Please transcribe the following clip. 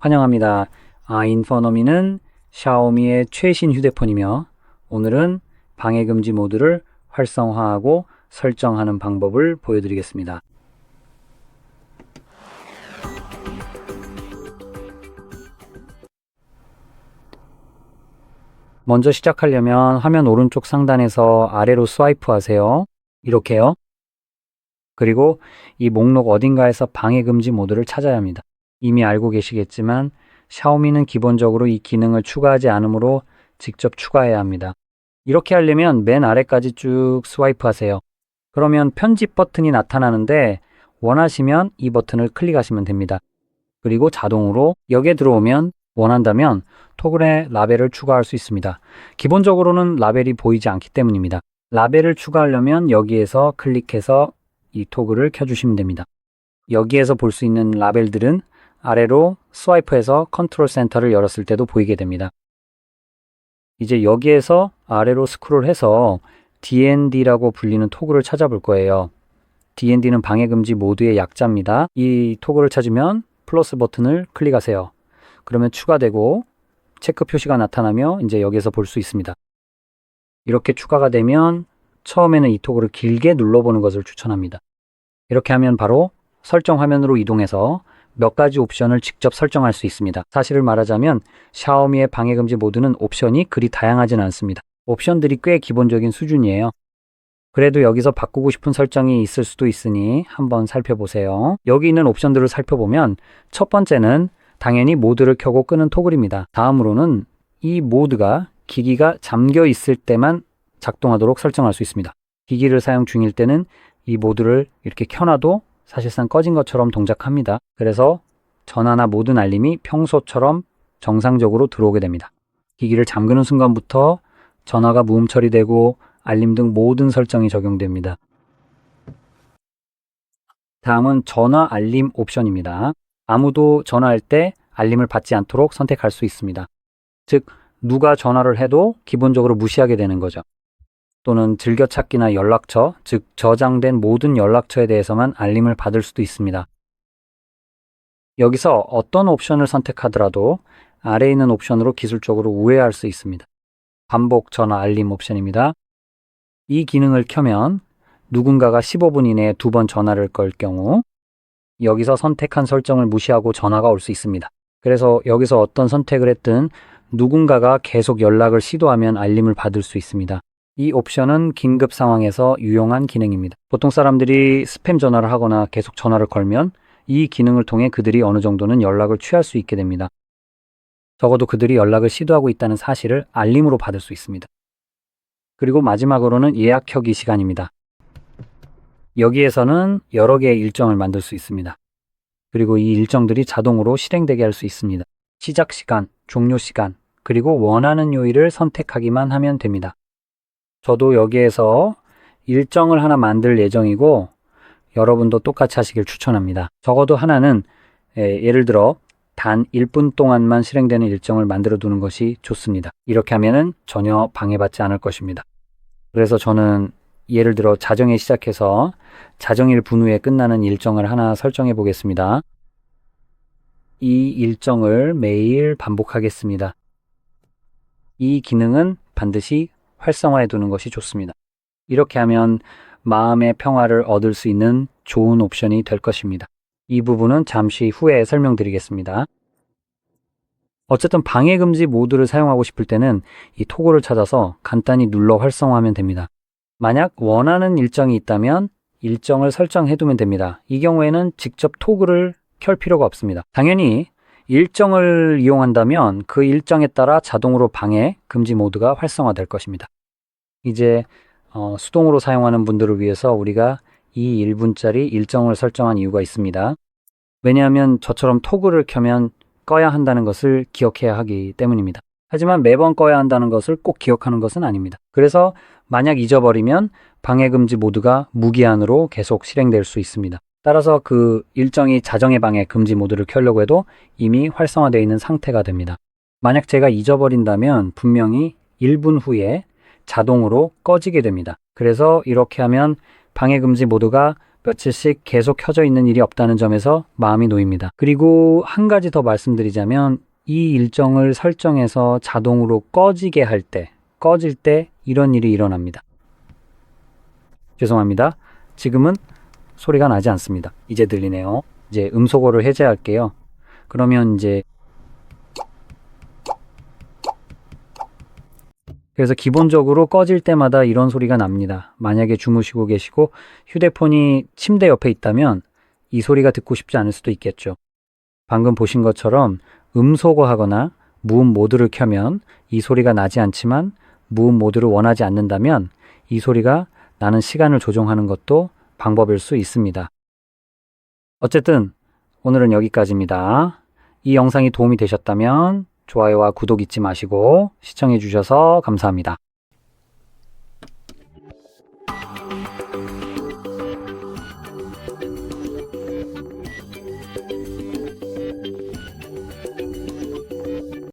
환영합니다. 인퍼너미는 샤오미의 최신 휴대폰이며 오늘은 방해금지 모드를 활성화하고 설정하는 방법을 보여드리겠습니다. 먼저 시작하려면 화면 오른쪽 상단에서 아래로 스와이프 하세요. 이렇게요. 그리고 이 목록 어딘가에서 방해금지 모드를 찾아야 합니다. 이미 알고 계시겠지만 샤오미는 기본적으로 이 기능을 추가하지 않으므로 직접 추가해야 합니다. 이렇게 하려면 맨 아래까지 쭉 스와이프 하세요. 그러면 편집 버튼이 나타나는데 원하시면 이 버튼을 클릭하시면 됩니다. 그리고 자동으로 여기에 들어오면 원한다면 토글에 라벨을 추가할 수 있습니다. 기본적으로는 라벨이 보이지 않기 때문입니다. 라벨을 추가하려면 여기에서 클릭해서 이 토글을 켜주시면 됩니다. 여기에서 볼 수 있는 라벨들은 아래로 스와이프해서 컨트롤 센터를 열었을 때도 보이게 됩니다. 이제 여기에서 아래로 스크롤해서 DND라고 불리는 토글을 찾아볼 거예요. DND는 방해금지 모드의 약자입니다. 이 토글을 찾으면 플러스 버튼을 클릭하세요. 그러면 추가되고 체크 표시가 나타나며 이제 여기에서 볼 수 있습니다. 이렇게 추가가 되면 처음에는 이 토글을 길게 눌러보는 것을 추천합니다. 이렇게 하면 바로 설정 화면으로 이동해서 몇 가지 옵션을 직접 설정할 수 있습니다. 사실을 말하자면 샤오미의 방해금지 모드는 옵션이 그리 다양하진 않습니다. 옵션들이 꽤 기본적인 수준이에요. 그래도 여기서 바꾸고 싶은 설정이 있을 수도 있으니 한번 살펴보세요. 여기 있는 옵션들을 살펴보면 첫 번째는 당연히 모드를 켜고 끄는 토글입니다. 다음으로는 이 모드가 기기가 잠겨 있을 때만 작동하도록 설정할 수 있습니다. 기기를 사용 중일 때는 이 모드를 이렇게 켜놔도 사실상 꺼진 것처럼 동작합니다. 그래서 전화나 모든 알림이 평소처럼 정상적으로 들어오게 됩니다. 기기를 잠그는 순간부터 전화가 무음 처리되고 알림 등 모든 설정이 적용됩니다. 다음은 전화 알림 옵션입니다. 아무도 전화할 때 알림을 받지 않도록 선택할 수 있습니다. 즉, 누가 전화를 해도 기본적으로 무시하게 되는 거죠. 또는 즐겨찾기나 연락처, 즉 저장된 모든 연락처에 대해서만 알림을 받을 수도 있습니다. 여기서 어떤 옵션을 선택하더라도 아래에 있는 옵션으로 기술적으로 우회할 수 있습니다. 반복 전화 알림 옵션입니다. 이 기능을 켜면 누군가가 15분 이내에 2번 전화를 걸 경우 여기서 선택한 설정을 무시하고 전화가 올 수 있습니다. 그래서 여기서 어떤 선택을 했든 누군가가 계속 연락을 시도하면 알림을 받을 수 있습니다. 이 옵션은 긴급 상황에서 유용한 기능입니다. 보통 사람들이 스팸 전화를 하거나 계속 전화를 걸면 이 기능을 통해 그들이 어느 정도는 연락을 취할 수 있게 됩니다. 적어도 그들이 연락을 시도하고 있다는 사실을 알림으로 받을 수 있습니다. 그리고 마지막으로는 예약 켜기 시간입니다. 여기에서는 여러 개의 일정을 만들 수 있습니다. 그리고 이 일정들이 자동으로 실행되게 할 수 있습니다. 시작 시간, 종료 시간, 그리고 원하는 요일을 선택하기만 하면 됩니다. 저도 여기에서 일정을 하나 만들 예정이고 여러분도 똑같이 하시길 추천합니다. 적어도 하나는 예를 들어 단 1분 동안만 실행되는 일정을 만들어 두는 것이 좋습니다. 이렇게 하면은 전혀 방해받지 않을 것입니다. 그래서 저는 예를 들어 자정에 시작해서 자정일 분후에 끝나는 일정을 하나 설정해 보겠습니다. 이 일정을 매일 반복하겠습니다. 이 기능은 반드시 활성화해 두는 것이 좋습니다. 이렇게 하면 마음의 평화를 얻을 수 있는 좋은 옵션이 될 것입니다. 이 부분은 잠시 후에 설명드리겠습니다. 어쨌든 방해금지 모드를 사용하고 싶을 때는 이 토글을 찾아서 간단히 눌러 활성화하면 됩니다. 만약 원하는 일정이 있다면 일정을 설정해 두면 됩니다. 이 경우에는 직접 토글을 켤 필요가 없습니다. 당연히 일정을 이용한다면 그 일정에 따라 자동으로 방해 금지 모드가 활성화될 것입니다. 이제 수동으로 사용하는 분들을 위해서 우리가 이 1분짜리 일정을 설정한 이유가 있습니다. 왜냐하면 저처럼 토글을 켜면 꺼야 한다는 것을 기억해야 하기 때문입니다. 하지만 매번 꺼야 한다는 것을 꼭 기억하는 것은 아닙니다. 그래서 만약 잊어버리면 방해금지 모드가 무기한으로 계속 실행될 수 있습니다. 따라서 그 일정이 자정의 방해 금지 모드를 켜려고 해도 이미 활성화되어 있는 상태가 됩니다. 만약 제가 잊어버린다면 분명히 1분 후에 자동으로 꺼지게 됩니다. 그래서 이렇게 하면 방해금지 모드가 며칠씩 계속 켜져 있는 일이 없다는 점에서 마음이 놓입니다. 그리고 한 가지 더 말씀드리자면 이 일정을 설정해서 자동으로 꺼지게 할 때, 꺼질 때 이런 일이 일어납니다. 죄송합니다. 지금은 소리가 나지 않습니다. 이제 들리네요. 이제 음소거를 해제할게요. 그러면 이제 그래서 기본적으로 꺼질 때마다 이런 소리가 납니다. 만약에 주무시고 계시고 휴대폰이 침대 옆에 있다면 이 소리가 듣고 싶지 않을 수도 있겠죠. 방금 보신 것처럼 음소거하거나 무음 모드를 켜면 이 소리가 나지 않지만 무음 모드를 원하지 않는다면 이 소리가 나는 시간을 조정하는 것도 방법일 수 있습니다. 어쨌든 오늘은 여기까지입니다. 이 영상이 도움이 되셨다면 좋아요와 구독 잊지 마시고 시청해 주셔서 감사합니다.